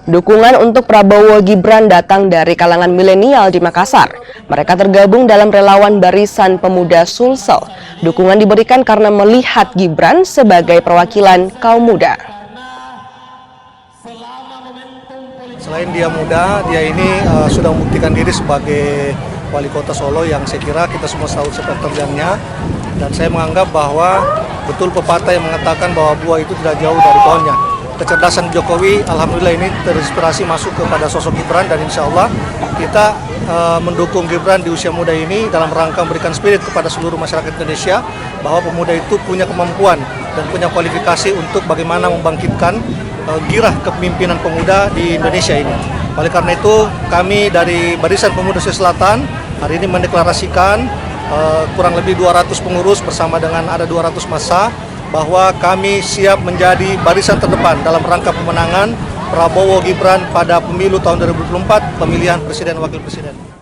Dukungan untuk Prabowo Gibran datang dari kalangan milenial di Makassar. Mereka tergabung dalam relawan Barisan Pemuda Sulsel. Dukungan diberikan karena melihat Gibran sebagai perwakilan kaum muda. Selain dia muda, dia ini sudah membuktikan diri sebagai wali kota Solo yang saya kira kita semua tahu sepak terjangnya. Dan saya menganggap bahwa betul pepatah yang mengatakan bahwa buah itu tidak jauh dari pohonnya. Kecerdasan Jokowi, alhamdulillah ini terinspirasi masuk kepada sosok Gibran, dan insya Allah kita mendukung Gibran di usia muda ini dalam rangka memberikan spirit kepada seluruh masyarakat Indonesia bahwa pemuda itu punya kemampuan dan punya kualifikasi untuk bagaimana membangkitkan girah kepemimpinan pemuda di Indonesia ini. Oleh karena itu kami dari Barisan Pemuda Sulawesi Selatan hari ini mendeklarasikan kurang lebih 200 pengurus bersama dengan ada 200 massa bahwa kami siap menjadi barisan terdepan dalam rangka pemenangan Prabowo Gibran pada pemilu tahun 2024 pemilihan presiden wakil presiden.